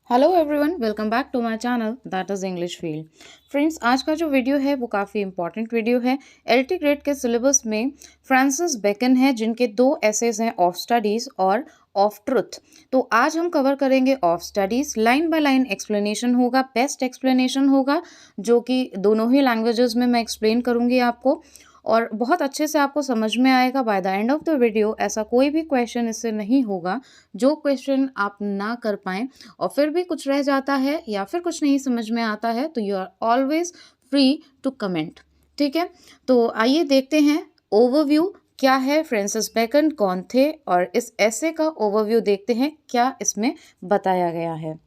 Hello everyone, welcome back to my channel that is English field. Friends, आज का जो video है वो काफ़ी इंपॉर्टेंट वीडियो है। एलटी ग्रेड के सिलेबस में फ्रांसिस बेकन है जिनके दो एसेज हैं, ऑफ स्टडीज़ और ऑफ ट्रुथ। तो आज हम कवर करेंगे of studies. Line by line explanation होगा, बेस्ट एक्सप्लेनेशन होगा जो कि दोनों ही लैंग्वेजेस में मैं एक्सप्लेन करूँगी आपको और बहुत अच्छे से आपको समझ में आएगा। By the end of the video ऐसा कोई भी क्वेश्चन इससे नहीं होगा जो क्वेश्चन आप ना कर पाएँ और फिर भी कुछ रह जाता है या फिर कुछ नहीं समझ में आता है तो you are always free to comment. ठीक है, तो आइए देखते हैं ओवरव्यू क्या है, फ्रांसिस बेकन कौन थे और इस ऐसे का ओवरव्यू देखते हैं क्या इसमें बताया गया है।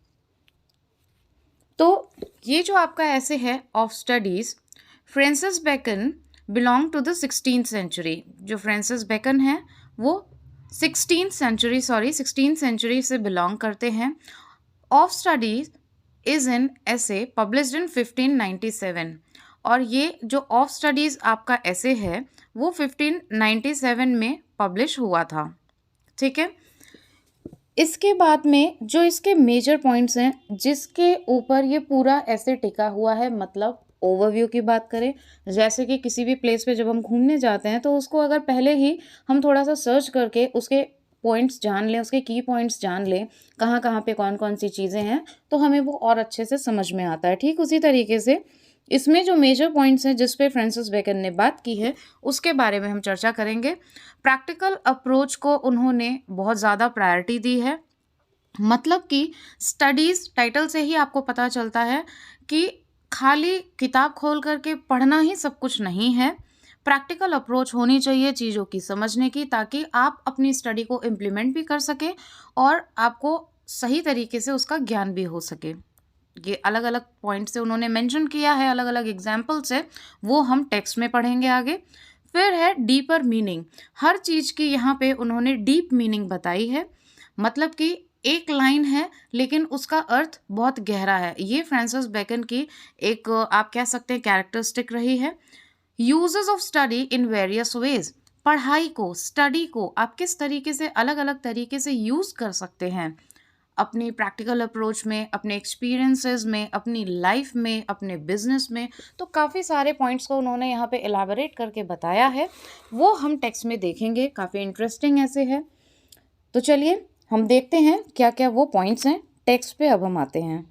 तो ये जो आपका ऐसे है of studies, Francis Bacon belong to the 16th century. जो फ्रांसिस बेकन है वो 16th सेंचुरी से बिलोंग करते हैं। Of studies is an essay published in 1597 और ये जो ऑफ स्टडीज आपका ऐसे है वो 1597 में पब्लिश हुआ था। ठीक है, इसके बाद में जो इसके मेजर पॉइंट्स हैं जिसके ऊपर ये पूरा ऐसे टिका हुआ है, मतलब ओवरव्यू की बात करें, जैसे कि किसी भी प्लेस पे जब हम घूमने जाते हैं तो उसको अगर पहले ही हम थोड़ा सा सर्च करके उसके पॉइंट्स जान लें, उसके की पॉइंट्स जान लें, कहाँ कहाँ पे कौन कौन सी चीज़ें हैं, तो हमें वो और अच्छे से समझ में आता है। ठीक उसी तरीके से इसमें जो मेजर पॉइंट्स हैं जिस पे फ्रांसिस बेकन ने बात की है उसके बारे में हम चर्चा करेंगे। प्रैक्टिकल अप्रोच को उन्होंने बहुत ज़्यादा प्रायोरिटी दी है, मतलब कि स्टडीज़ टाइटल से ही आपको पता चलता है कि खाली किताब खोल करके पढ़ना ही सब कुछ नहीं है। प्रैक्टिकल अप्रोच होनी चाहिए चीज़ों की समझने की, ताकि आप अपनी स्टडी को इम्प्लीमेंट भी कर सकें और आपको सही तरीके से उसका ज्ञान भी हो सके। ये अलग अलग पॉइंट से उन्होंने मेंशन किया है, अलग अलग एग्जाम्पल से, वो हम टेक्स्ट में पढ़ेंगे आगे। फिर है डीपर मीनिंग। हर चीज़ की यहाँ पे उन्होंने डीप मीनिंग बताई है, मतलब कि एक लाइन है लेकिन उसका अर्थ बहुत गहरा है। ये फ्रांसिस बेकन की एक आप कह सकते हैं कैरेक्टरिस्टिक रही है। Uses of study in various ways. पढ़ाई को, स्टडी को आप किस तरीके से अलग अलग तरीके से यूज़ कर सकते हैं अपनी प्रैक्टिकल अप्रोच में, अपने एक्सपीरियंसेस में, अपनी लाइफ में, अपने बिजनेस में। तो काफ़ी सारे पॉइंट्स को उन्होंने यहाँ पे एलाबोरेट करके बताया है, वो हम टेक्स्ट में देखेंगे। काफ़ी इंटरेस्टिंग ऐसे है। तो चलिए हम देखते हैं क्या क्या वो पॉइंट्स हैं। टेक्स्ट पे अब हम आते हैं।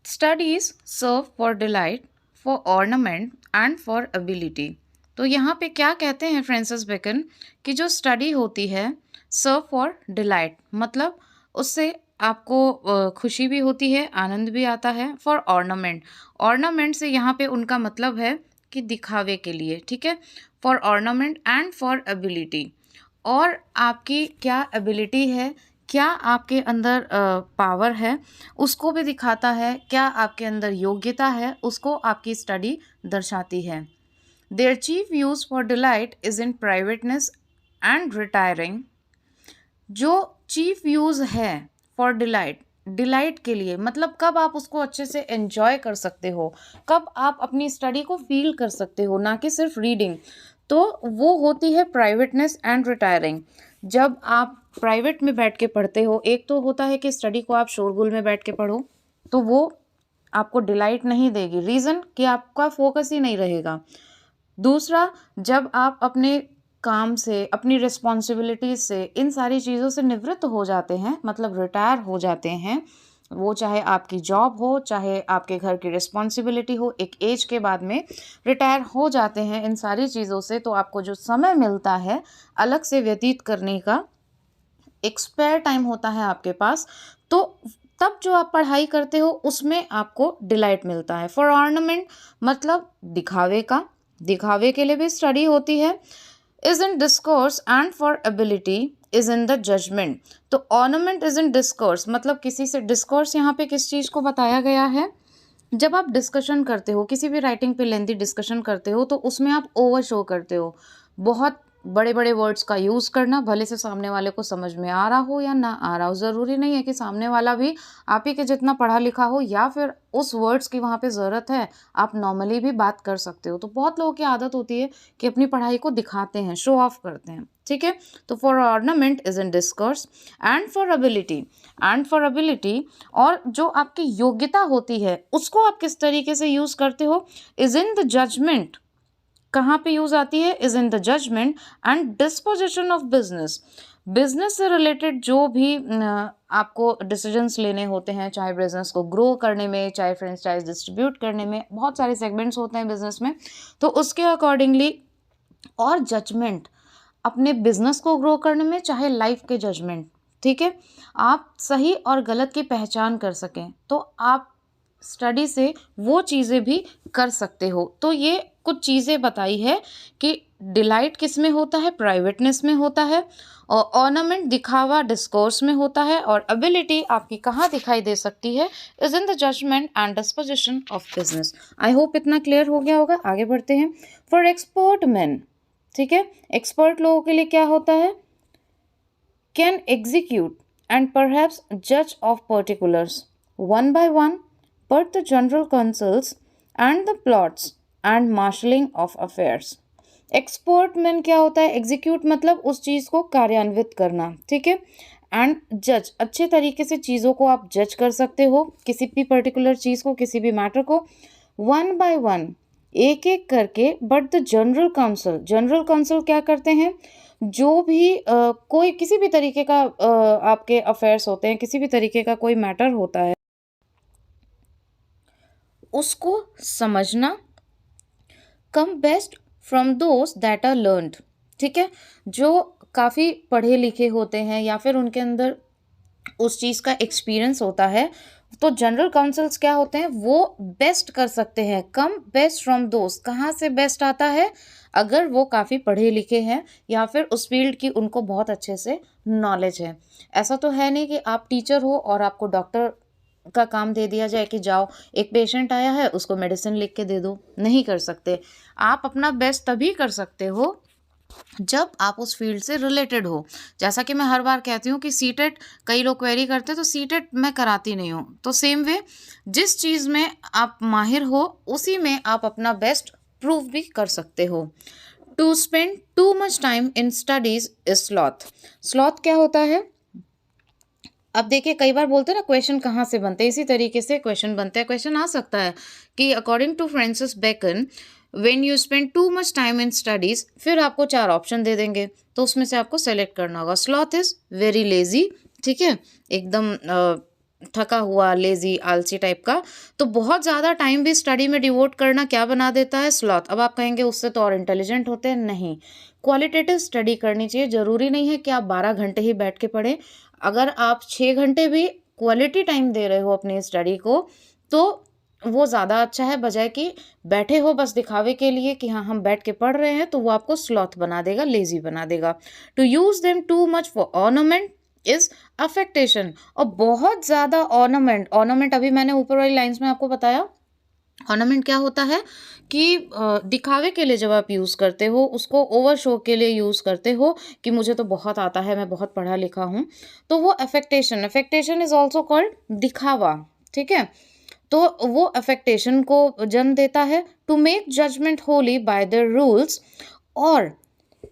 Studies serve for delight, for ornament and for ability. तो यहाँ पे क्या कहते हैं फ्रांसिस बेकन कि जो स्टडी होती है सर्व फॉर डिलाइट, मतलब उससे आपको खुशी भी होती है, आनंद भी आता है। फॉर ऑर्नामेंट, ऑर्नामेंट से यहाँ पे उनका मतलब है कि दिखावे के लिए। ठीक है, for ornament and for ability, और आपकी क्या एबिलिटी है, क्या आपके अंदर पावर है उसको भी दिखाता है, क्या आपके अंदर योग्यता है उसको आपकी स्टडी दर्शाती है। Their chief use for delight is in privateness and retiring. जो चीफ यूज़ है फॉर डिलाइट, डिलाइट के लिए मतलब कब आप उसको अच्छे से एन्जॉय कर सकते हो, कब आप अपनी स्टडी को फील कर सकते हो, ना कि सिर्फ रीडिंग, तो वो होती है प्राइवेटनेस एंड रिटायरिंग। जब आप प्राइवेट में बैठ के पढ़ते हो, एक तो होता है कि स्टडी को आप शोरगुल में बैठ के पढ़ो तो वो आपको डिलाइट नहीं देगी, रीज़न कि आपका फोकस ही नहीं रहेगा। दूसरा, जब आप अपने काम से, अपनी रिस्पॉन्सिबिलिटीज़ से, इन सारी चीज़ों से निवृत्त हो जाते हैं, मतलब रिटायर हो जाते हैं, वो चाहे आपकी जॉब हो, चाहे आपके घर की रिस्पॉन्सिबिलिटी हो, एक एज के बाद में रिटायर हो जाते हैं इन सारी चीज़ों से, तो आपको जो समय मिलता है अलग से व्यतीत करने का, एक स्पेयर टाइम होता है आपके पास, तो तब जो आप पढ़ाई करते हो उसमें आपको डिलाइट मिलता है। फॉर ऑर्नामेंट मतलब दिखावे का, दिखावे के लिए भी स्टडी होती है। Is in discourse and for ability is in the judgement. तो ऑर्नामेंट इज इन डिस्कोर्स मतलब किसी से, डिस्कोर्स यहाँ पे किस चीज़ को बताया गया है, जब आप डिस्कशन करते हो, किसी भी राइटिंग पे लेंथी डिस्कशन करते हो तो उसमें आप ओवर शो करते हो, बहुत बड़े बड़े वर्ड्स का यूज़ करना, भले से सामने वाले को समझ में आ रहा हो या ना आ रहा हो। ज़रूरी नहीं है कि सामने वाला भी आप ही के जितना पढ़ा लिखा हो या फिर उस वर्ड्स की वहाँ पे ज़रूरत है, आप नॉर्मली भी बात कर सकते हो। तो बहुत लोगों की आदत होती है कि अपनी पढ़ाई को दिखाते हैं, शो ऑफ करते हैं, ठीक है। तो for ornament is in discourse and for ability और जो आपकी योग्यता होती है उसको आप किस तरीके से यूज़ करते हो, इज इन द जजमेंट। कहाँ पे यूज आती है, is in the judgement and disposition of business. Business से रिलेटेड जो भी आपको डिसीजंस लेने होते हैं, चाहे बिजनेस को ग्रो करने में, चाहे फ्रेंचाइज डिस्ट्रीब्यूट करने में, बहुत सारे सेगमेंट्स होते हैं बिजनेस में, तो उसके अकॉर्डिंगली, और जजमेंट अपने बिजनेस को ग्रो करने में, चाहे लाइफ के जजमेंट, ठीक है, आप सही और गलत की पहचान कर सकें तो आप स्टडी से वो चीज़ें भी कर सकते हो। तो ये कुछ चीज़ें बताई है कि डिलाइट किस में होता है, प्राइवेटनेस में होता है, और ऑर्नामेंट दिखावा डिस्कोर्स में होता है, और एबिलिटी आपकी कहाँ दिखाई दे सकती है, is in the judgement and disposition of business. I hope इतना क्लियर हो गया होगा। आगे बढ़ते हैं। फॉर एक्सपर्ट मैन, ठीक है, एक्सपर्ट लोगों के लिए क्या होता है, कैन एग्जीक्यूट एंड परहैप्स जज of particulars one by one but the general counsels and the plots and marshalling of affairs। Expert man क्या होता है, एग्जीक्यूट मतलब उस चीज़ को कार्यान्वित करना, ठीक है, एंड जज अच्छे तरीके से चीज़ों को आप जज कर सकते हो, किसी भी पर्टिकुलर चीज़ को, किसी भी मैटर को, वन बाय वन, एक एक करके। बट द जनरल काउंसिल क्या करते हैं, जो भी कोई किसी भी तरीके का आपके अफेयर्स होते हैं, किसी भी तरीके का कोई मैटर होता है, उसको समझना, come best from those that are learned, ठीक है, जो काफ़ी पढ़े लिखे होते हैं या फिर उनके अंदर उस चीज़ का एक्सपीरियंस होता है, तो जनरल काउंसिल्स क्या होते हैं, वो बेस्ट कर सकते हैं। कम बेस्ट फ्रॉम दोस्त, कहाँ से बेस्ट आता है, अगर वो काफ़ी पढ़े लिखे हैं या फिर उस फील्ड की उनको बहुत अच्छे से नॉलेज है। ऐसा तो है नहीं कि आप टीचर हो और आपको डॉक्टर का काम दे दिया जाए कि जाओ एक पेशेंट आया है उसको मेडिसिन लिख के दे दो, नहीं कर सकते। आप अपना बेस्ट तभी कर सकते हो जब आप उस फील्ड से रिलेटेड हो। जैसा कि मैं हर बार कहती हूँ कि सीटेट कई लोग क्वेरी करते हैं, तो सीटेट मैं कराती नहीं हूँ। तो सेम वे, जिस चीज़ में आप माहिर हो उसी में आप अपना बेस्ट प्रूव भी कर सकते हो। To spend too much time in studies is sloth क्या होता है, अब देखिए कई बार बोलते हैं ना क्वेश्चन कहाँ से बनते हैं, इसी तरीके से क्वेश्चन बनते हैं। क्वेश्चन आ सकता है कि according to Francis Bacon, when you spend too much time in studies, फिर आपको 4 ऑप्शन दे देंगे, तो उसमें से आपको सेलेक्ट करना होगा। स्लॉथ इज वेरी लेजी, ठीक है, एकदम थका हुआ, लेजी, आलसी टाइप का। तो बहुत ज़्यादा टाइम भी स्टडी में डिवोट करना क्या बना देता है, स्लॉथ। अब आप कहेंगे उससे तो और इंटेलिजेंट होते हैं, नहीं, क्वालिटेटिव स्टडी करनी चाहिए। ज़रूरी नहीं है कि आप 12 घंटे ही बैठ के पढ़ें। अगर आप 6 घंटे भी क्वालिटी टाइम दे रहे हो अपनी स्टडी को, तो वो ज़्यादा अच्छा है, बजाय कि बैठे हो बस दिखावे के लिए कि हाँ हम बैठ के पढ़ रहे हैं, तो वो आपको स्लॉथ बना देगा, लेजी बना देगा। To use them too much for ornament is affectation. और बहुत ज़्यादा ऑर्नामेंट अभी मैंने ऊपर वाली लाइन्स में आपको बताया, ऑर्नामेंट क्या होता है कि दिखावे के लिए जब आप यूज़ करते हो, उसको ओवर शो के लिए यूज़ करते हो कि मुझे तो बहुत आता है, मैं बहुत पढ़ा लिखा हूँ, तो वो अफेक्टेशन इज ऑल्सो कॉल्ड दिखावा, ठीक है। तो वो अफेक्टेशन को जन्म देता है। To make judgement wholly by the rules, और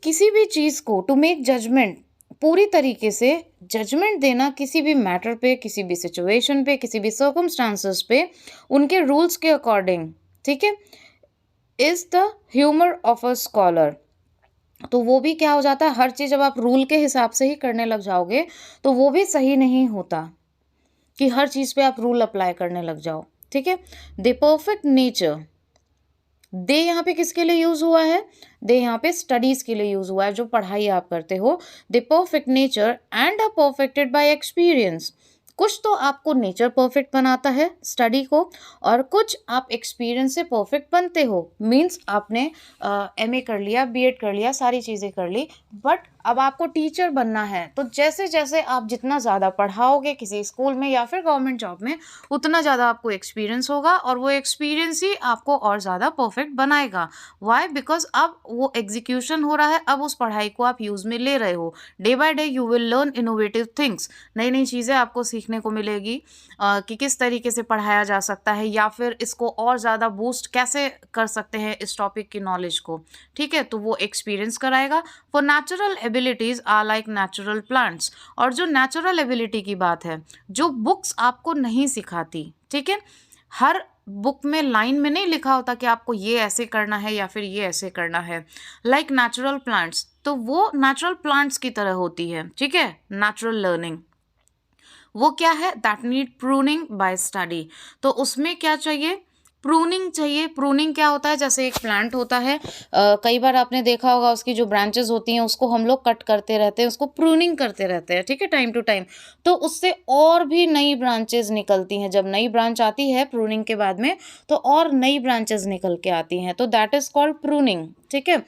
किसी भी चीज़ को टू मेक जजमेंट, पूरी तरीके से जजमेंट देना किसी भी मैटर पे, किसी भी सिचुएशन पे, किसी भी सर्कमस्टांसेस पे, उनके रूल्स के अकॉर्डिंग, ठीक है, is the humour of a scholar. तो वो भी क्या हो जाता है, हर चीज़ जब आप रूल के हिसाब से ही करने लग जाओगे तो वो भी सही नहीं होता कि हर चीज़ पे आप रूल अप्लाई करने लग जाओ, ठीक है। द परफेक्ट नेचर, दे यहाँ पे किसके लिए यूज हुआ है, दे यहाँ पे स्टडीज के लिए यूज हुआ है, जो पढ़ाई आप करते हो। The perfect nature and are perfected by experience, कुछ तो आपको नेचर परफेक्ट बनाता है स्टडी को, और कुछ आप एक्सपीरियंस से परफेक्ट बनते हो। मीन्स आपने एमए कर लिया, बीएड कर लिया, सारी चीज़ें कर ली, बट अब आपको टीचर बनना है, तो जैसे जैसे आप जितना ज़्यादा पढ़ाओगे किसी स्कूल में या फिर गवर्नमेंट जॉब में, उतना ज़्यादा आपको एक्सपीरियंस होगा और वो एक्सपीरियंस ही आपको और ज़्यादा परफेक्ट बनाएगा। वाई? बिकॉज अब वो एग्जीक्यूशन हो रहा है, अब उस पढ़ाई को आप यूज़ में ले रहे हो। Day by day you will learn innovative things, नई नई चीज़ें आपको सीखने को मिलेगी कि किस तरीके से पढ़ाया जा सकता है या फिर इसको और ज़्यादा बूस्ट कैसे कर सकते हैं इस टॉपिक की नॉलेज को। ठीक है, तो वो एक्सपीरियंस कराएगा। For natural abilities are like natural plants. और जो नेचुरल एबिलिटी की बात है, जो बुक्स आपको नहीं सिखाती, ठीक है, हर बुक में लाइन में नहीं लिखा होता कि आपको ये ऐसे करना है या फिर ये ऐसे करना है। लाइक नेचुरल प्लांट्स, तो वो नेचुरल प्लांट्स की तरह होती है। ठीक है, नेचुरल लर्निंग वो क्या है? That need pruning bye study. तो उसमें क्या चाहिए? प्रूनिंग चाहिए। प्रूनिंग क्या होता है? जैसे एक प्लांट होता है, कई बार आपने देखा होगा उसकी जो ब्रांचेस होती हैं उसको हम लोग कट करते रहते हैं, उसको प्रूनिंग करते रहते हैं, ठीक है, टाइम टू टाइम। तो उससे और भी नई ब्रांचेस निकलती हैं। जब नई ब्रांच आती है प्रूनिंग के बाद में, तो और नई ब्रांचेस निकल के आती हैं, तो दैट इज कॉल्ड प्रूनिंग। ठीक है,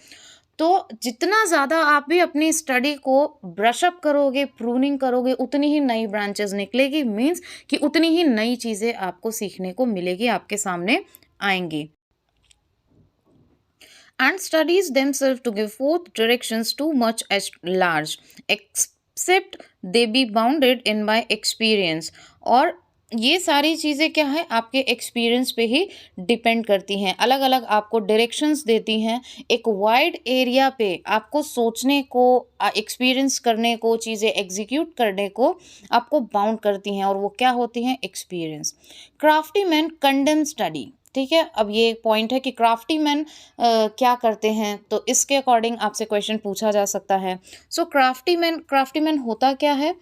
तो जितना ज़्यादा आप भी अपनी स्टडी को ब्रशअप करोगे, प्रूनिंग करोगे, उतनी ही नई ब्रांचेस निकलेगी। मीन्स कि उतनी ही नई चीज़ें आपको सीखने को मिलेगी, आपके सामने आएंगी। And studies themselves to give forth directions too much as large, except they be bounded in by experience। और ये सारी चीज़ें क्या है? आपके एक्सपीरियंस पे ही डिपेंड करती हैं। अलग अलग आपको डायरेक्शंस देती हैं, एक वाइड एरिया पे आपको सोचने को, एक्सपीरियंस करने को, चीज़ें एग्जीक्यूट करने को आपको बाउंड करती हैं। और वो क्या होती हैं? Experience. Crafty man condemn study. ठीक है, अब ये एक पॉइंट है कि क्राफ्टी मैन क्या करते हैं, तो इसके अकॉर्डिंग आपसे क्वेश्चन पूछा जा सकता है। सो क्राफ्टी मैन होता क्या है?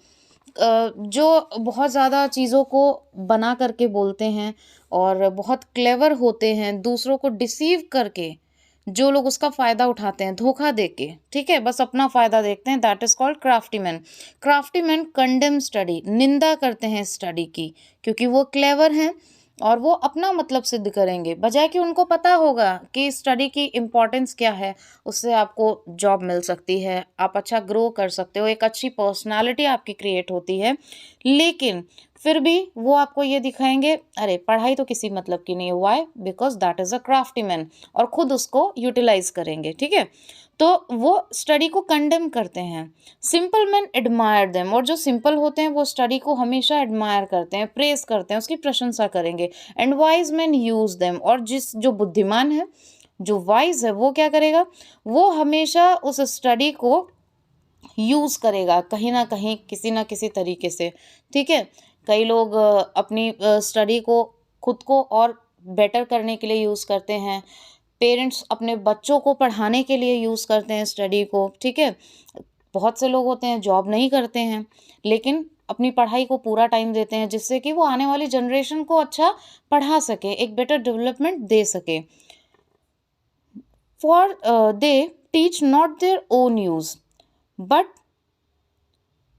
जो बहुत ज़्यादा चीज़ों को बना करके बोलते हैं और बहुत क्लेवर होते हैं, दूसरों को डिसीव करके जो लोग उसका फ़ायदा उठाते हैं धोखा दे के, ठीक है, बस अपना फ़ायदा देखते हैं, that is called crafty man. Crafty man condemn study, निंदा करते हैं स्टडी की, क्योंकि वो क्लेवर हैं और वो अपना मतलब सिद्ध करेंगे, बजाय कि उनको पता होगा कि स्टडी की इम्पोर्टेंस क्या है, उससे आपको जॉब मिल सकती है, आप अच्छा ग्रो कर सकते हो, एक अच्छी पर्सनालिटी आपकी क्रिएट होती है। लेकिन फिर भी वो आपको ये दिखाएंगे, अरे पढ़ाई तो किसी मतलब की नहीं है। Why? Because that is a crafty man, और खुद उसको यूटिलाइज करेंगे। ठीक है, तो वो स्टडी को कंडेम करते हैं। सिंपल मैन एडमायर देम, और जो सिंपल होते हैं वो स्टडी को हमेशा एडमायर करते हैं, प्रेस करते हैं, उसकी प्रशंसा करेंगे। And wise man use them, और जो बुद्धिमान है, जो वाइज है, वो क्या करेगा? वो हमेशा उस स्टडी को यूज़ करेगा कहीं ना कहीं, किसी ना किसी तरीके से। ठीक है, कई लोग अपनी स्टडी को खुद को और बेटर करने के लिए यूज़ करते हैं। पेरेंट्स अपने बच्चों को पढ़ाने के लिए यूज़ करते हैं स्टडी को। ठीक है, बहुत से लोग होते हैं जॉब नहीं करते हैं, लेकिन अपनी पढ़ाई को पूरा टाइम देते हैं, जिससे कि वो आने वाली जनरेशन को अच्छा पढ़ा सके, एक बेटर डेवलपमेंट दे सके। For they teach not their own use, but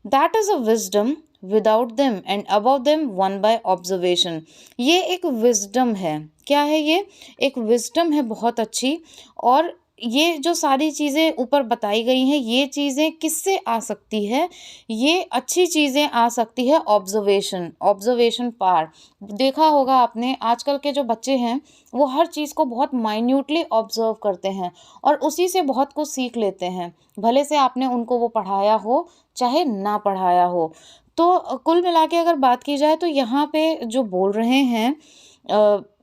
that is a wisdom without them and above them one by observation. ये एक विजडम है। क्या है ये? एक विजडम है बहुत अच्छी। और ये जो सारी चीज़ें ऊपर बताई गई हैं, ये चीज़ें किससे आ सकती है? ये अच्छी चीज़ें आ सकती है ऑब्जर्वेशन पार। देखा होगा आपने, आजकल के जो बच्चे हैं वो हर चीज़ को बहुत माइन्यूटली ऑब्जर्व करते हैं और उसी से बहुत कुछ सीख लेते हैं, भले से आपने उनको वो पढ़ाया हो चाहे ना पढ़ाया हो। तो कुल मिला के अगर बात की जाए, तो यहाँ पे जो बोल रहे हैं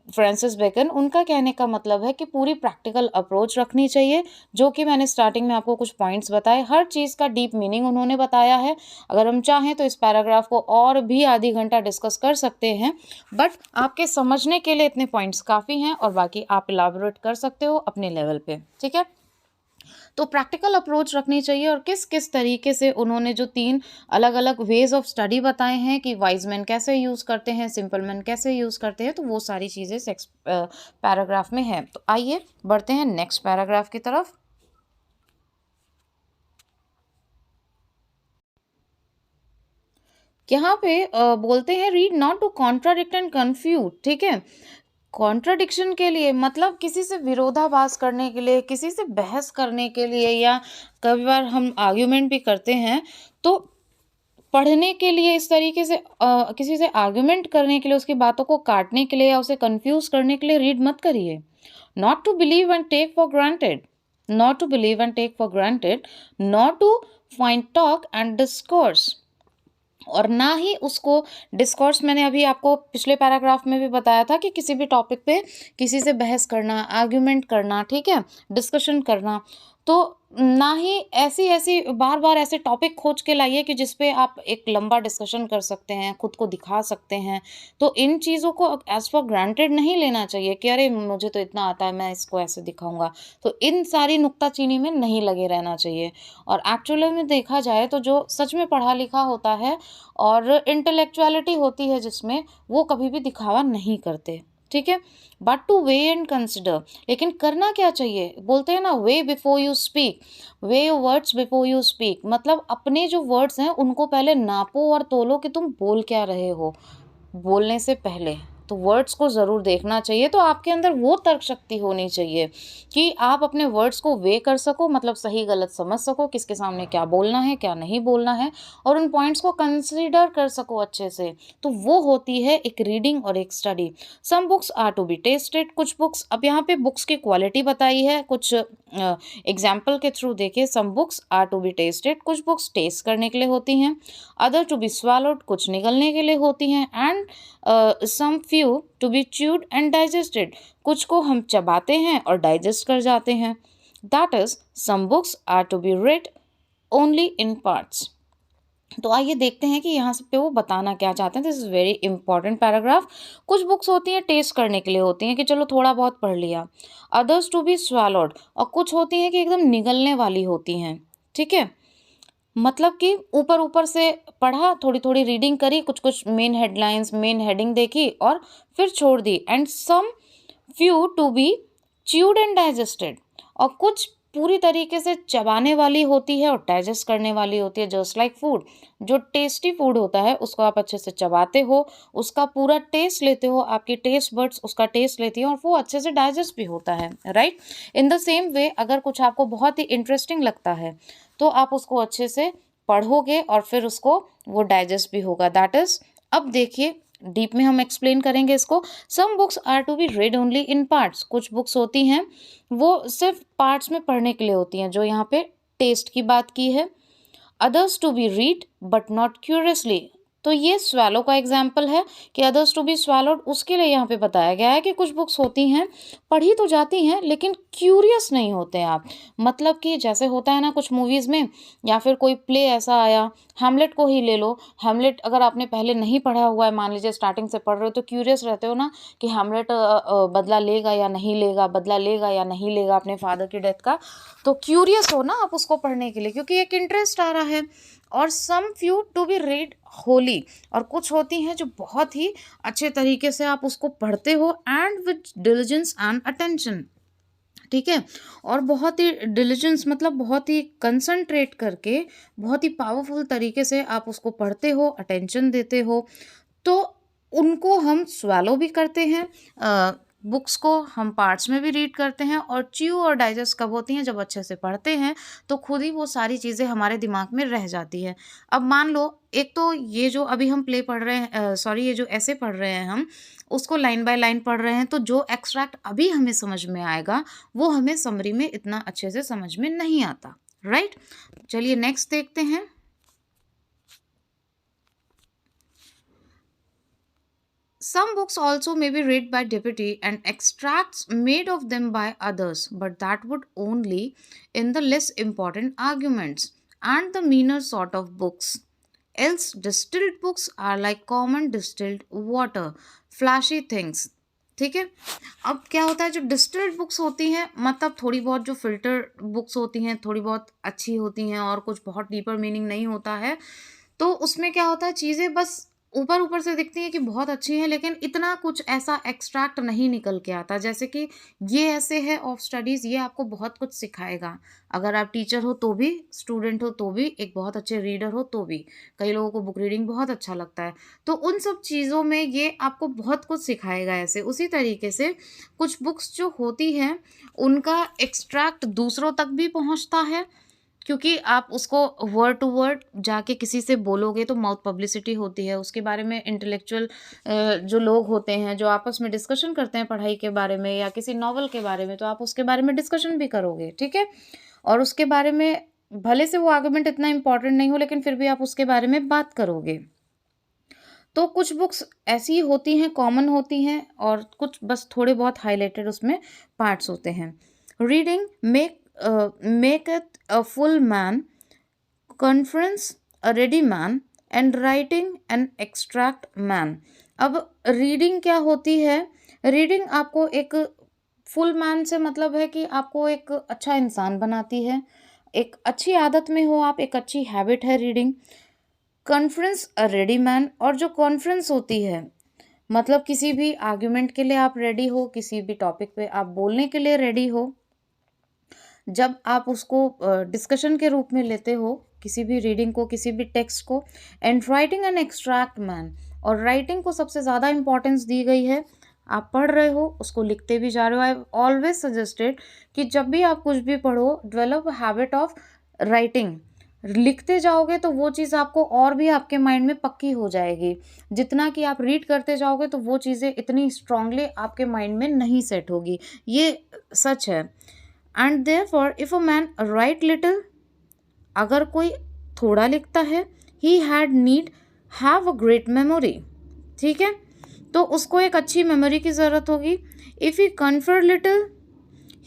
फ्रांसिस बेकन, उनका कहने का मतलब है कि पूरी प्रैक्टिकल अप्रोच रखनी चाहिए, जो कि मैंने स्टार्टिंग में आपको कुछ पॉइंट्स बताए। हर चीज़ का डीप मीनिंग उन्होंने बताया है। अगर हम चाहें तो इस पैराग्राफ को और भी आधी घंटा डिस्कस कर सकते हैं, बट आपके समझने के लिए इतने पॉइंट्स काफ़ी हैं, और बाकी आप इलाबोरेट कर सकते हो अपने लेवल पे। ठीक है, तो प्रैक्टिकल अप्रोच रखनी चाहिए। और किस किस तरीके से उन्होंने जो 3 अलग अलग वेज ऑफ स्टडी बताए हैं कि वाइज मैन कैसे यूज़ करते हैं, सिंपल मैन कैसे यूज़ करते हैं, तो वो सारी चीज़ें पैराग्राफ में है। तो आइए बढ़ते हैं नेक्स्ट पैराग्राफ की तरफ। यहाँ पे बोलते हैं read not to contradict and confuse. ठीक है, कॉन्ट्रडिक्शन के लिए मतलब किसी से विरोधाभास करने के लिए, किसी से बहस करने के लिए, या कई बार हम आर्ग्यूमेंट भी करते हैं, तो पढ़ने के लिए इस तरीके से किसी से आर्ग्यूमेंट करने के लिए, उसकी बातों को काटने के लिए या उसे कंफ्यूज करने के लिए रीड मत करिए। Not to believe and take for granted, not to believe and take for granted, not to find talk and discourse, और ना ही उसको डिस्कोर्स, मैंने अभी आपको पिछले पैराग्राफ में भी बताया था कि किसी भी टॉपिक पे किसी से बहस करना, आर्ग्यूमेंट करना, ठीक है, डिस्कशन करना, तो ना ही ऐसी ऐसी बार बार ऐसे टॉपिक खोज के लाइए कि जिस पे आप एक लंबा डिस्कशन कर सकते हैं, खुद को दिखा सकते हैं। तो इन चीज़ों को एज फॉर ग्रांटेड नहीं लेना चाहिए कि अरे मुझे तो इतना आता है, मैं इसको ऐसे दिखाऊंगा। तो इन सारी नुक्ताचीनी में नहीं लगे रहना चाहिए। और एक्चुअली में देखा जाए तो जो सच में पढ़ा लिखा होता है और इंटेलेक्चुअलिटी होती है जिसमें, वो कभी भी दिखावा नहीं करते, ठीक है। But two way and consider, लेकिन करना क्या चाहिए, बोलते हैं ना, way before you speak, way your words before you speak, मतलब अपने जो वर्ड्स हैं उनको पहले नापो और तोलो कि तुम बोल क्या रहे हो बोलने से पहले। तो वर्ड्स को ज़रूर देखना चाहिए। तो आपके अंदर वो तर्क शक्ति होनी चाहिए कि आप अपने वर्ड्स को वे कर सको, मतलब सही गलत समझ सको, किसके सामने क्या बोलना है क्या नहीं बोलना है, और उन पॉइंट्स को कंसीडर कर सको अच्छे से। तो वो होती है एक रीडिंग और एक study. Some books are to be tested, कुछ बुक्स, अब यहाँ पे बुक्स की क्वालिटी बताई है, कुछ एग्जाम्पल के थ्रू देखिए। Some books are to be tested, कुछ बुक्स टेस्ट करने के लिए होती हैं। अदर टू बी swallowed, कुछ निगलने के लिए होती हैं। And some few to be chewed and digested, कुछ को हम चबाते हैं और डाइजेस्ट कर जाते हैं। That is some books are to be read only in parts. तो आइए देखते हैं कि यहाँ से पे वो बताना क्या चाहते हैं। This is very important paragraph. कुछ बुक्स होती हैं टेस्ट करने के लिए होती हैं कि चलो थोड़ा बहुत पढ़ लिया। अदर्स टू बी swallowed, और कुछ होती हैं कि एकदम निगलने वाली होती हैं, ठीक है। मतलब कि ऊपर ऊपर से पढ़ा, थोड़ी थोड़ी रीडिंग करी, कुछ कुछ मेन हेडलाइंस, मेन हेडिंग देखी और फिर छोड़ दी। And some few to be chewed and digested, और कुछ पूरी तरीके से चबाने वाली होती है और डाइजेस्ट करने वाली होती है। जस्ट लाइक फूड, जो टेस्टी फूड होता है उसको आप अच्छे से चबाते हो, उसका पूरा टेस्ट लेते हो, आपकी टेस्ट बड्स उसका टेस्ट लेती है और वो अच्छे से डाइजेस्ट भी होता है, right. In the same way, अगर कुछ आपको बहुत ही इंटरेस्टिंग लगता है तो आप उसको अच्छे से पढ़ोगे और फिर उसको वो डाइजेस्ट भी होगा। दैट इज, अब देखिए डीप में हम एक्सप्लेन करेंगे इसको। Some books are to be read only in parts, कुछ बुक्स होती हैं वो सिर्फ पार्ट्स में पढ़ने के लिए होती हैं, जो यहाँ पे टेस्ट की बात की है। Others to be read but not curiously, तो ये स्वैलो का एग्जाम्पल है कि अदर्स टू बी स्वैलोड, उसके लिए यहाँ पे बताया गया है कि कुछ बुक्स होती हैं पढ़ी तो जाती हैं लेकिन क्यूरियस नहीं होते हैं आप। मतलब कि जैसे होता है ना कुछ मूवीज़ में, या फिर कोई प्ले ऐसा आया, हैमलेट को ही ले लो। हैमलेट अगर आपने पहले नहीं पढ़ा हुआ है, मान लीजिए स्टार्टिंग से पढ़ रहे हो, तो क्यूरियस रहते हो ना कि हैमलेट बदला लेगा या नहीं लेगा, बदला लेगा या नहीं लेगा अपने फादर की डेथ का। तो क्यूरियस हो ना आप उसको पढ़ने के लिए, क्योंकि एक इंटरेस्ट आ रहा है। और some few to be read wholly, और कुछ होती हैं जो बहुत ही अच्छे तरीके से आप उसको पढ़ते हो, and with diligence and attention, ठीक है। और बहुत ही डिलिजेंस मतलब बहुत ही कंसंट्रेट करके, बहुत ही पावरफुल तरीके से आप उसको पढ़ते हो, अटेंशन देते हो। तो उनको हम स्वैलो भी करते हैं, बुक्स को हम पार्ट्स में भी रीड करते हैं। और च्यू और डाइजेस्ट कब होती हैं, जब अच्छे से पढ़ते हैं तो खुद ही वो सारी चीज़ें हमारे दिमाग में रह जाती है। अब मान लो, एक तो ये जो अभी हम प्ले पढ़ रहे हैं, सॉरी, ये जो ऐसे पढ़ रहे हैं हम, उसको लाइन बाय लाइन पढ़ रहे हैं, तो जो एक्सट्रैक्ट अभी हमें समझ में आएगा वो हमें समरी में इतना अच्छे से समझ में नहीं आता, राइट। चलिए नेक्स्ट देखते हैं। Some books also may be read by deputy and extracts made of them by others, but that would only in the less important arguments and the meaner sort of books. Else, distilled books are like common distilled water, flashy things. ठीक है। अब क्या होता है, जो distilled books होती हैं, मतलब थोड़ी बहुत जो फिल्टर बुक्स होती हैं, थोड़ी बहुत अच्छी होती हैं और कुछ बहुत डीपर मीनिंग नहीं होता है, तो उसमें क्या होता है, चीज़ें बस ऊपर ऊपर से दिखती हैं कि बहुत अच्छी हैं, लेकिन इतना कुछ ऐसा एक्सट्रैक्ट नहीं निकल के आता। जैसे कि ये ऐसे है ऑफ स्टडीज़, ये आपको बहुत कुछ सिखाएगा। अगर आप टीचर हो तो भी, स्टूडेंट हो तो भी, एक बहुत अच्छे रीडर हो तो भी। कई लोगों को बुक रीडिंग बहुत अच्छा लगता है, तो उन सब चीज़ों में ये आपको बहुत कुछ सिखाएगा ऐसे। उसी तरीके से कुछ बुक्स जो होती हैं, उनका एक्सट्रैक्ट दूसरों तक भी पहुँचता है, क्योंकि आप उसको वर्ड टू वर्ड जाके किसी से बोलोगे तो माउथ पब्लिसिटी होती है। उसके बारे में इंटेलेक्चुअल जो लोग होते हैं, जो आपस में डिस्कशन करते हैं पढ़ाई के बारे में या किसी नॉवल के बारे में, तो आप उसके बारे में डिस्कशन भी करोगे, ठीक है? और उसके बारे में भले से वो आर्गुमेंट इतना इम्पोर्टेंट नहीं हो, लेकिन फिर भी आप उसके बारे में बात करोगे। तो कुछ बुक्स ऐसी होती हैं, कॉमन होती हैं, और कुछ बस थोड़े बहुत हाइलाइटेड उसमें पार्ट्स होते हैं। Reading make it a full man, conference a ready man, and writing an extract man. अब रीडिंग क्या होती है? रीडिंग आपको एक फुल मैन से मतलब है कि आपको एक अच्छा इंसान बनाती है। एक अच्छी आदत में हो आप, एक अच्छी हैबिट है रीडिंग। कॉन्फ्रेंस अ रेडी मैन, और जो कॉन्फ्रेंस होती है मतलब किसी भी आर्ग्यूमेंट के लिए आप रेडी हो, किसी भी टॉपिक पे आप बोलने के लिए रेडी हो। जब आप उसको डिस्कशन के रूप में लेते हो, किसी भी रीडिंग को, किसी भी टेक्स्ट को। And writing an extract man, और राइटिंग को सबसे ज़्यादा इंपॉर्टेंस दी गई है। आप पढ़ रहे हो, उसको लिखते भी जा रहे हो। आई ऑलवेज सजेस्टेड कि जब भी आप कुछ भी पढ़ो, डेवलप हैबिट ऑफ राइटिंग। लिखते जाओगे तो वो चीज़ आपको और भी आपके माइंड में पक्की हो जाएगी। जितना कि आप रीड करते जाओगे तो वो चीज़ें इतनी स्ट्रांगली आपके माइंड में नहीं सेट होगी। ये सच है। And therefore if a man right little, अगर कोई थोड़ा लिखता है, ही had need have a great memory, ठीक है? तो उसको एक अच्छी मेमोरी की ज़रूरत होगी। If he confer little,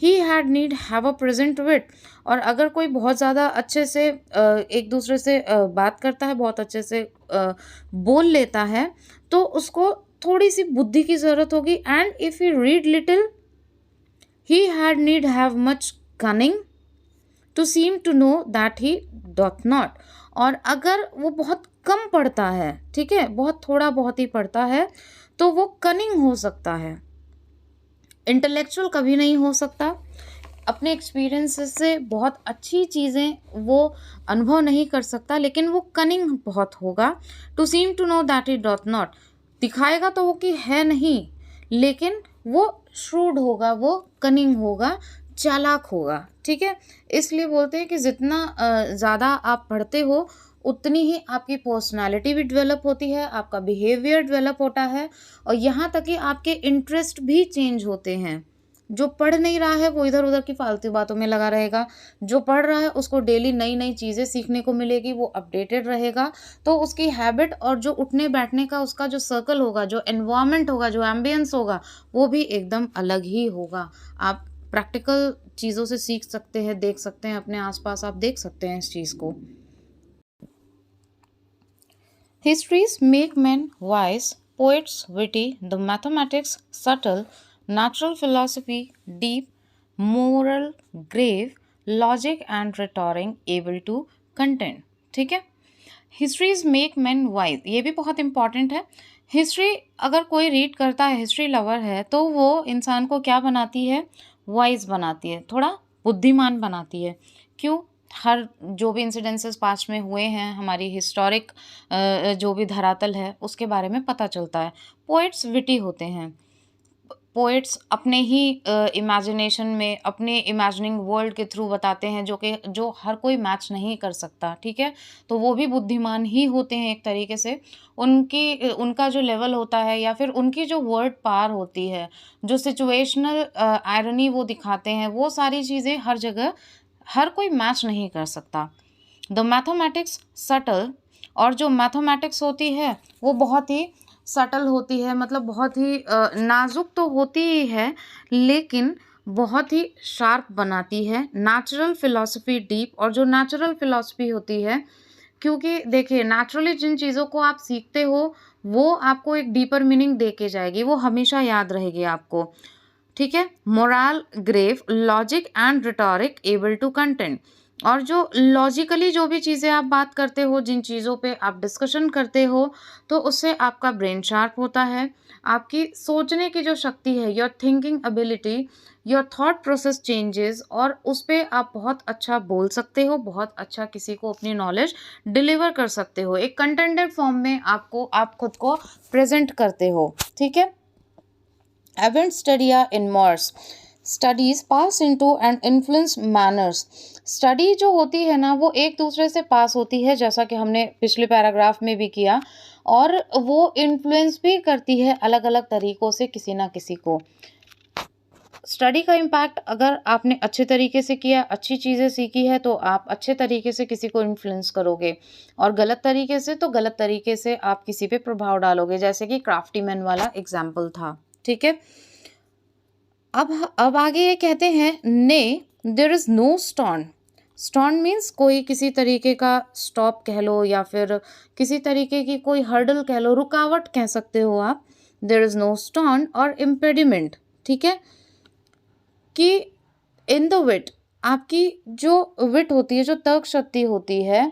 he had need have a present wit, और अगर कोई बहुत ज़्यादा अच्छे से एक दूसरे से बात करता है, बहुत अच्छे से बोल लेता है, तो उसको थोड़ी सी बुद्धि की ज़रूरत होगी। And if he read little, he had need have much cunning to seem to know that he doth not। और अगर वो बहुत कम पढ़ता है, ठीक है, बहुत थोड़ा बहुत ही पढ़ता है, तो वो कनिंग हो सकता है, इंटेलेक्चुअल कभी नहीं हो सकता। अपने एक्सपीरियंसेस से बहुत अच्छी चीज़ें वो अनुभव नहीं कर सकता, लेकिन वो कनिंग बहुत होगा। To seem to know that he doth not, दिखाएगा तो वो कि है नहीं, लेकिन वो श्रूड होगा, वो कनिंग होगा, चालाक होगा, ठीक है? इसलिए बोलते हैं कि जितना ज़्यादा आप पढ़ते हो, उतनी ही आपकी पर्सनालिटी भी डेवलप होती है, आपका बिहेवियर डेवलप होता है, और यहाँ तक कि आपके इंटरेस्ट भी चेंज होते हैं। जो पढ़ नहीं रहा है वो इधर उधर की फालतू बातों में लगा रहेगा, जो पढ़ रहा है उसको डेली नई नई चीज़ें सीखने को मिलेगी, वो अपडेटेड रहेगा। तो उसकी हैबिट और जो उठने बैठने का उसका जो सर्कल होगा, जो एनवायरनमेंट होगा, जो एम्बियंस होगा, वो भी एकदम अलग ही होगा। आप प्रैक्टिकल चीज़ों से सीख सकते हैं, देख सकते हैं, अपने आसपास आप देख सकते हैं इस चीज़ को। Histories make men wise, poets witty, the mathematics subtle, natural philosophy deep, moral grave, logic and rhetoric able to content, ठीक है? हिस्ट्रीज मेक मैन वाइज, ये भी बहुत इंपॉर्टेंट है। हिस्ट्री अगर कोई रीड करता है, हिस्ट्री लवर है, तो वो इंसान को क्या बनाती है? वाइज बनाती है, थोड़ा बुद्धिमान बनाती है। क्यों? हर जो भी इंसिडेंसेस पास्ट में हुए हैं, हमारी हिस्टोरिक जो भी धरातल है उसके बारे में पता चलता है। पोइट्स विटी होते हैं। पोइट्स अपने ही इमेजिनेशन में, अपने इमेजिनिंग वर्ल्ड के थ्रू बताते हैं, जो हर कोई मैच नहीं कर सकता, ठीक है? तो वो भी बुद्धिमान ही होते हैं एक तरीके से। उनका जो लेवल होता है, या फिर उनकी जो वर्ड पार होती है, जो सिचुएशनल आयरनी वो दिखाते हैं, वो सारी चीज़ें हर जगह हर कोई मैच नहीं कर सकता। द मैथमेटिक्स सटल, और जो मैथमेटिक्स होती है वो बहुत ही सटल होती है, मतलब बहुत ही नाजुक तो होती ही है, लेकिन बहुत ही शार्प बनाती है। नेचुरल फिलॉसफी डीप, और जो नेचुरल फिलॉसफी होती है, क्योंकि देखिए नेचुरली जिन चीज़ों को आप सीखते हो वो आपको एक डीपर मीनिंग दे के जाएगी, वो हमेशा याद रहेगी आपको, ठीक है? Moral grave, logic and rhetoric able to content, और जो लॉजिकली जो भी चीज़ें आप बात करते हो, जिन चीज़ों पे आप डिस्कशन करते हो, तो उससे आपका ब्रेन शार्प होता है। आपकी सोचने की जो शक्ति है, your thinking ability, your thought process changes, और उस पे आप बहुत अच्छा बोल सकते हो, बहुत अच्छा किसी को अपनी नॉलेज डिलीवर कर सकते हो। एक कंटेंटेड फॉर्म में आप खुद को प्रेज़ेंट करते हो, ठीक है? Event studia in Mars. Studies pass into and influence manners. Study जो होती है ना, वो एक दूसरे से पास होती है, जैसा कि हमने पिछले पैराग्राफ में भी किया, और वो इन्फ्लुएंस भी करती है अलग अलग तरीकों से किसी ना किसी को। स्टडी का इम्पैक्ट, अगर आपने अच्छे तरीके से किया, अच्छी चीज़ें सीखी है, तो आप अच्छे तरीके से किसी को इन्फ्लुएंस करोगे, और गलत तरीके से तो गलत तरीके से आप किसी पे प्रभाव डालोगे, जैसे कि क्राफ्टीमैन वाला एग्जाम्पल था, ठीक है? अब आगे ये कहते हैं, nay there is no stone. Stone means कोई किसी तरीके का स्टॉप कह लो, या फिर किसी तरीके की कोई हर्डल कह लो, रुकावट कह सकते हो आप। देर इज नो स्टोन और इम्पेडिमेंट, ठीक है? कि इन द विट, आपकी जो विट होती है, जो तर्क शक्ति होती है,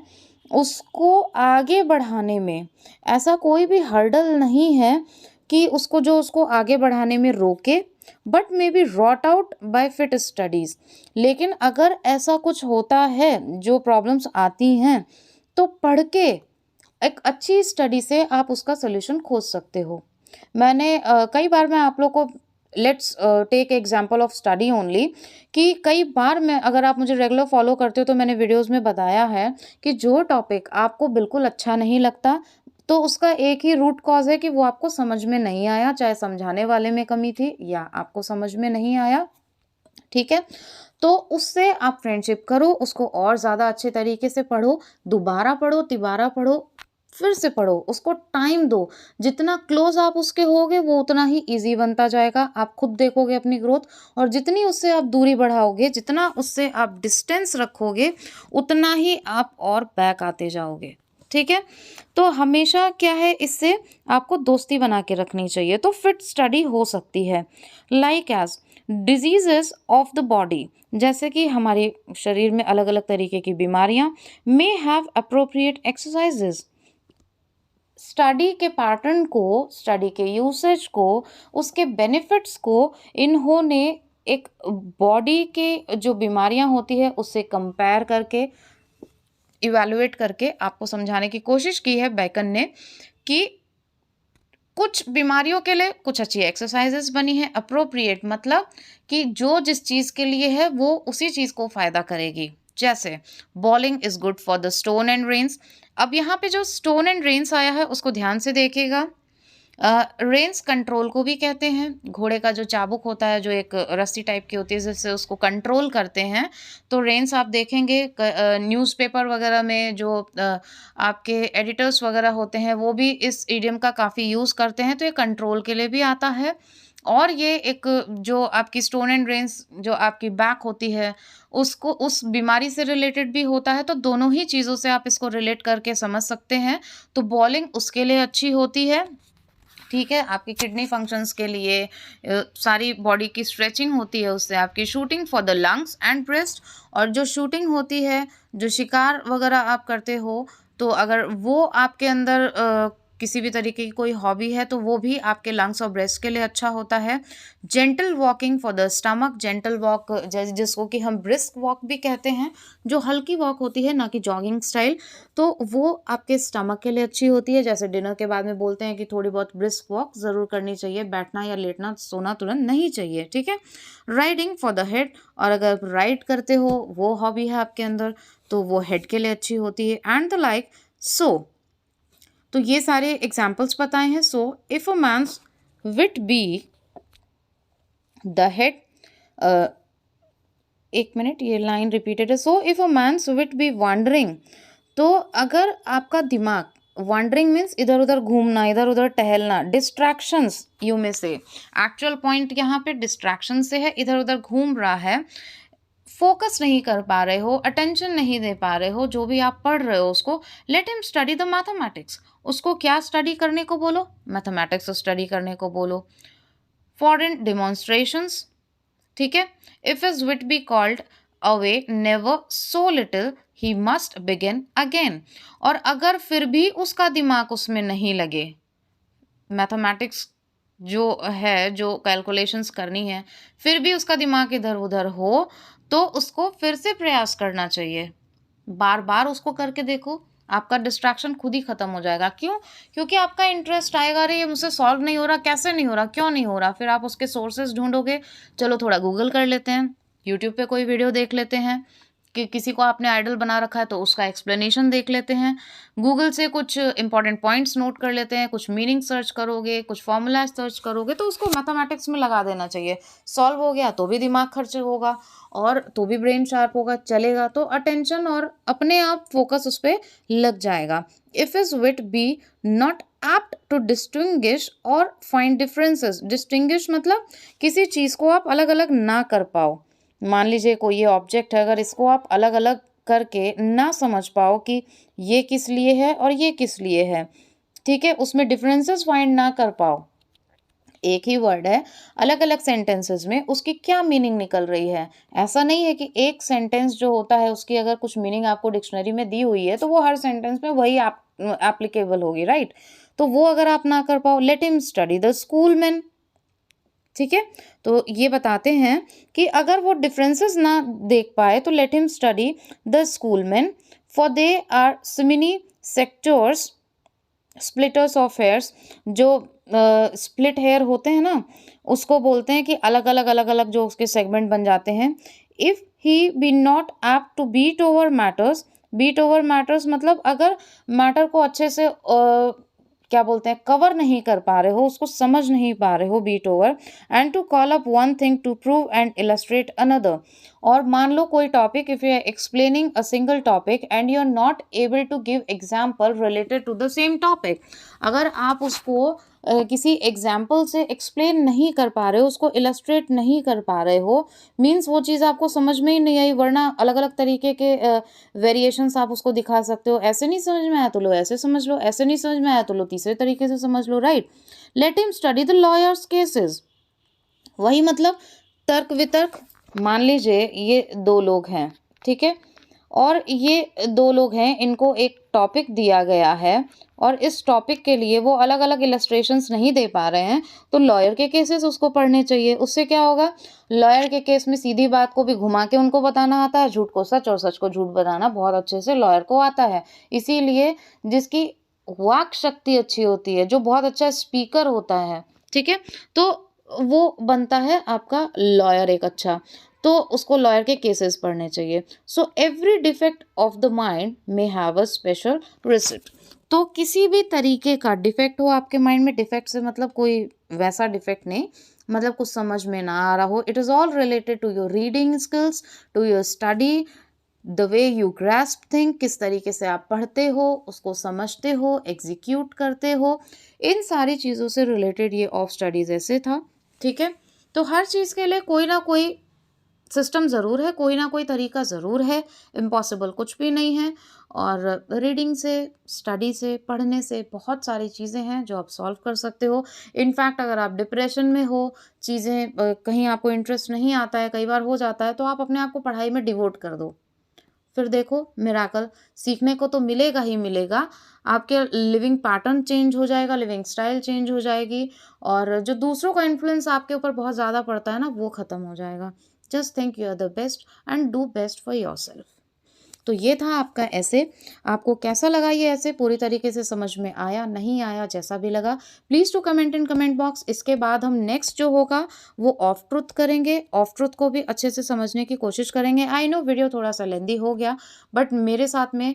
उसको आगे बढ़ाने में ऐसा कोई भी हर्डल नहीं है कि उसको आगे बढ़ाने में रोके, but may be wrought out by fit studies. लेकिन अगर ऐसा कुछ होता है, जो प्रॉब्लम्स आती हैं, तो पढ़ के एक अच्छी स्टडी से आप उसका सोल्यूशन खोज सकते हो। कई बार मैं आप लोग को, let's take example of study only, कि कई बार मैं, अगर आप मुझे रेगुलर फॉलो करते हो, तो मैंने वीडियोस में बताया है कि जो टॉपिक आपको बिल्कुल अच्छा नहीं लगता, तो उसका एक ही रूट कॉज है कि वो आपको समझ में नहीं आया, चाहे समझाने वाले में कमी थी या आपको समझ में नहीं आया, ठीक है? तो उससे आप फ्रेंडशिप करो, उसको और ज़्यादा अच्छे तरीके से पढ़ो, दोबारा पढ़ो, तिबारा पढ़ो, फिर से पढ़ो, उसको टाइम दो। जितना क्लोज आप उसके होगे, वो उतना ही ईजी बनता जाएगा। आप खुद देखोगे अपनी ग्रोथ, और जितनी उससे आप दूरी बढ़ाओगे, जितना उससे आप डिस्टेंस रखोगे, उतना ही आप और बैक आते जाओगे, ठीक है? तो हमेशा क्या है, इससे आपको दोस्ती बना के रखनी चाहिए, तो फिट स्टडी हो सकती है। Like as diseases of the body, जैसे कि हमारे शरीर में अलग अलग तरीके की बीमारियां, may have appropriate exercises. Study के पैटर्न को, स्टडी के यूसेज को, उसके बेनिफिट्स को इन्होंने एक बॉडी के जो बीमारियां होती है उससे कंपेयर करके, इवैल्यूएट करके आपको समझाने की कोशिश की है बेकन ने, कि कुछ बीमारियों के लिए कुछ अच्छी एक्सरसाइजेस बनी है। अप्रोप्रिएट मतलब कि जो जिस चीज़ के लिए है, वो उसी चीज़ को फ़ायदा करेगी। जैसे bowling is good for the stone and reins. अब यहाँ पे जो स्टोन एंड रेन्स आया है, उसको ध्यान से देखिएगा। रेंस कंट्रोल को भी कहते हैं। घोड़े का जो चाबुक होता है, जो एक रस्सी टाइप की होती है, जिससे उसको कंट्रोल करते हैं, तो रेंस आप देखेंगे न्यूज़पेपर वगैरह में जो आपके एडिटर्स वगैरह होते हैं, वो भी इस इडियम का काफ़ी यूज़ करते हैं। तो ये कंट्रोल के लिए भी आता है, और ये एक जो आपकी स्टोन एंड रेंस, जो आपकी बैक होती है, उसको उस बीमारी से रिलेटेड भी होता है। तो दोनों ही चीज़ों से आप इसको रिलेट करके समझ सकते हैं। तो बॉलिंग उसके लिए अच्छी होती है, ठीक है? आपकी किडनी फंक्शंस के लिए, सारी बॉडी की स्ट्रेचिंग होती है उससे। आपकी shooting for the lungs and breast, और जो शूटिंग होती है, जो शिकार वगैरह आप करते हो, तो अगर वो आपके अंदर किसी भी तरीके की कोई हॉबी है, तो वो भी आपके लंग्स और ब्रेस्ट के लिए अच्छा होता है। Gentle walking for the stomach. Gentle walk जिसको कि हम ब्रिस्क वॉक भी कहते हैं, जो हल्की वॉक होती है, ना कि जॉगिंग स्टाइल, तो वो आपके स्टमक के लिए अच्छी होती है। जैसे डिनर के बाद में बोलते हैं कि थोड़ी बहुत ब्रिस्क वॉक ज़रूर करनी चाहिए, बैठना या लेटना, सोना तुरंत नहीं चाहिए, ठीक है? राइडिंग फॉर द हेड, और अगर आप राइड करते हो, वो हॉबी है आपके अंदर, तो वो हेड के लिए अच्छी होती है। And the like. सो तो ये सारे एग्जाम्पल्स बताए हैं। So if a man's wit be the head, एक मिनट, ये लाइन रिपीटेड है। So if a man's wit be wandering, तो अगर आपका दिमाग, वॉन्डरिंग मीन्स इधर उधर घूमना, इधर उधर टहलना, डिस्ट्रैक्शंस यू में से, एक्चुअल पॉइंट यहाँ पे डिस्ट्रैक्शन से है, इधर उधर घूम रहा है, फोकस नहीं कर पा रहे हो, अटेंशन नहीं दे पा रहे हो, जो भी आप पढ़ रहे हो उसको, late him study the mathematics. उसको क्या स्टडी करने को बोलो? मैथमेटिक्स स्टडी करने को बोलो। फॉरेन डिमॉन्स्ट्रेशंस, ठीक है? If his wit be called away never so little he must begin again। और अगर फिर भी उसका दिमाग उसमें नहीं लगे, मैथमेटिक्स जो है, जो कैलकुलेशंस करनी है, फिर भी उसका दिमाग इधर उधर हो, तो उसको फिर से प्रयास करना चाहिए। बार बार उसको करके देखो, आपका डिस्ट्रैक्शन खुद ही खत्म हो जाएगा। क्यों? क्योंकि आपका इंटरेस्ट आएगा, अरे ये मुझसे सॉल्व नहीं हो रहा, कैसे नहीं हो रहा, क्यों नहीं हो रहा। फिर आप उसके सोर्सेज ढूंढोगे, चलो थोड़ा गूगल कर लेते हैं, यूट्यूब पे कोई वीडियो देख लेते हैं, कि किसी को आपने आइडल बना रखा है तो उसका एक्सप्लेनेशन देख लेते हैं, गूगल से कुछ इंपॉर्टेंट पॉइंट्स नोट कर लेते हैं, कुछ मीनिंग सर्च करोगे, कुछ फॉर्मूलाज सर्च करोगे, तो उसको मैथमेटिक्स में लगा देना चाहिए। सॉल्व हो गया तो भी दिमाग खर्च होगा और तो भी ब्रेन शार्प होगा, चलेगा, तो अटेंशन और अपने आप फोकस उस पर लग जाएगा। If his wit be not apt to distinguish और फाइंड डिफरेंसेस। डिस्टिंग्विश मतलब किसी चीज़ को आप अलग अलग ना कर पाओ। मान लीजिए कोई ये ऑब्जेक्ट है, अगर इसको आप अलग अलग करके ना समझ पाओ कि ये किस लिए है और ये किस लिए है, ठीक है, उसमें डिफरेंसेस फाइंड ना कर पाओ, एक ही वर्ड है, अलग अलग सेंटेंसेस में उसकी क्या मीनिंग निकल रही है। ऐसा नहीं है कि एक सेंटेंस जो होता है उसकी अगर कुछ मीनिंग आपको डिक्शनरी में दी हुई है तो वो हर सेंटेंस में वही एप्लीकेबल होगी, राइट। तो वो अगर आप ना कर पाओ, late him study the school man, ठीक है। तो ये बताते हैं कि अगर वो डिफरेंसेस ना देख पाए तो let him study the schoolmen, for they are सिमिनी सेक्टर्स स्प्लिटर्स ऑफ हेयर्स। जो स्प्लिट हेयर होते हैं ना, उसको बोलते हैं कि अलग अलग जो उसके सेगमेंट बन जाते हैं। If he be not apt to beat over matters, beat over matters मतलब अगर मैटर को अच्छे से क्या बोलते हैं, कवर नहीं कर पा रहे हो, उसको समझ नहीं पा रहे हो, beat over. And to call up one thing to prove and illustrate another. और मान लो कोई topic, if you are explaining a single topic and you are not able to give example related to the same topic, अगर आप उसको किसी example से explain नहीं कर पा रहे हो, उसको इलस्ट्रेट नहीं कर पा रहे हो, मीन्स वो चीज़ आपको समझ में ही नहीं आई। वरना अलग अलग तरीके के वेरिएशंस आप उसको दिखा सकते हो, ऐसे नहीं समझ में आया तो लो ऐसे समझ लो, ऐसे नहीं समझ में आया तो लो तीसरे तरीके से समझ लो, right. Let him study the lawyers cases, वही मतलब तर्क वितर्क। मान लीजिए ये दो लोग हैं, ठीक है, और ये दो लोग हैं, इनको एक टॉपिक दिया गया है और इस टॉपिक के लिए वो अलग अलग इलस्ट्रेशंस नहीं दे पा रहे हैं, तो लॉयर के केसेस उसको पढ़ने चाहिए। उससे क्या होगा, लॉयर के केस में सीधी बात को भी घुमा के उनको बताना आता है, झूठ को सच और सच को झूठ बताना बहुत अच्छे से लॉयर को आता है। इसीलिए जिसकी वाक शक्ति अच्छी होती है, जो बहुत अच्छा स्पीकर होता है, ठीक है, तो वो बनता है आपका लॉयर एक अच्छा। तो उसको लॉयर के केसेस पढ़ने चाहिए। So every defect of the mind may have a special receipt. तो किसी भी तरीके का डिफेक्ट हो आपके माइंड में, डिफेक्ट से मतलब कोई वैसा डिफेक्ट नहीं, मतलब कुछ समझ में ना आ रहा हो, it is all related to your reading skills, to your study, the way you grasp thing, किस तरीके से आप पढ़ते हो, उसको समझते हो, एग्जीक्यूट करते हो, इन सारी चीज़ों से रिलेटेड ये ऑफ स्टडीज़ ऐसे था, ठीक है। तो हर चीज़ के लिए कोई ना कोई सिस्टम ज़रूर है, कोई ना कोई तरीका ज़रूर है, इम्पॉसिबल कुछ भी नहीं है। और रीडिंग से, स्टडी से, पढ़ने से बहुत सारी चीज़ें हैं जो आप सॉल्व कर सकते हो। इनफैक्ट अगर आप डिप्रेशन में हो, चीज़ें कहीं आपको इंटरेस्ट नहीं आता है, कई बार हो जाता है, तो आप अपने आप को पढ़ाई में डिवोट कर दो, फिर देखो मिराकल सीखने को तो मिलेगा ही मिलेगा। आपके लिविंग पैटर्न चेंज हो जाएगा, लिविंग स्टाइल चेंज हो जाएगी, और जो दूसरों का इन्फ्लुएंस आपके ऊपर बहुत ज़्यादा पड़ता है ना, वो ख़त्म हो जाएगा। Just think you are the best and do best for yourself. तो ये था आपका ऐसे। आपको कैसा लगा ये ऐसे, पूरी तरीके से समझ में आया, नहीं आया, जैसा भी लगा, please to comment in comment box. इसके बाद हम नेक्स्ट जो होगा वो ऑफ ट्रुथ करेंगे। ऑफ ट्रुथ को भी अच्छे से समझने की कोशिश करेंगे। आई नो वीडियो थोड़ा सा लेंदी हो गया, बट मेरे साथ में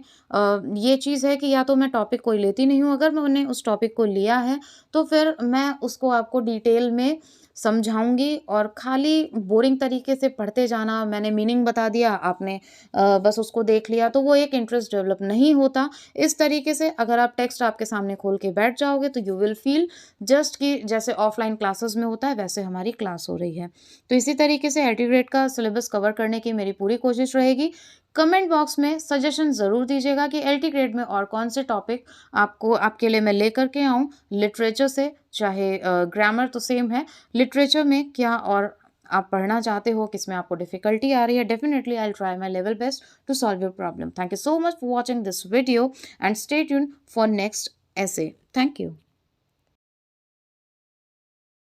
ये चीज़ है कि या तो मैं टॉपिक कोई लेती नहीं हूँ, अगर मैंने उस टॉपिक को लिया है तो फिर मैं उसको आपको डिटेल में समझाऊंगी, और खाली बोरिंग तरीके से पढ़ते जाना, मैंने मीनिंग बता दिया, आपने बस उसको देख लिया, तो वो एक इंटरेस्ट डेवलप नहीं होता। इस तरीके से अगर आप टेक्स्ट आपके सामने खोल के बैठ जाओगे तो यू विल फील जस्ट कि जैसे ऑफलाइन क्लासेस में होता है वैसे हमारी क्लास हो रही है। तो इसी तरीके से एल्टीग्रेड का सिलेबस कवर करने की मेरी पूरी कोशिश रहेगी। कमेंट बॉक्स में सजेशन ज़रूर दीजिएगा कि एल्टीग्रेड में और कौन से टॉपिक आपको आपके लिए मैं लेकर के आऊँ लिटरेचर से, चाहे ग्रामर तो सेम है, लिटरेचर में क्या और आप पढ़ना चाहते हो, किस में आपको डिफ़िकल्टी आ रही है, definitely I will try my level best to solve your problem. Thank you so much for watching this video and stay tuned for next essay. Thank you.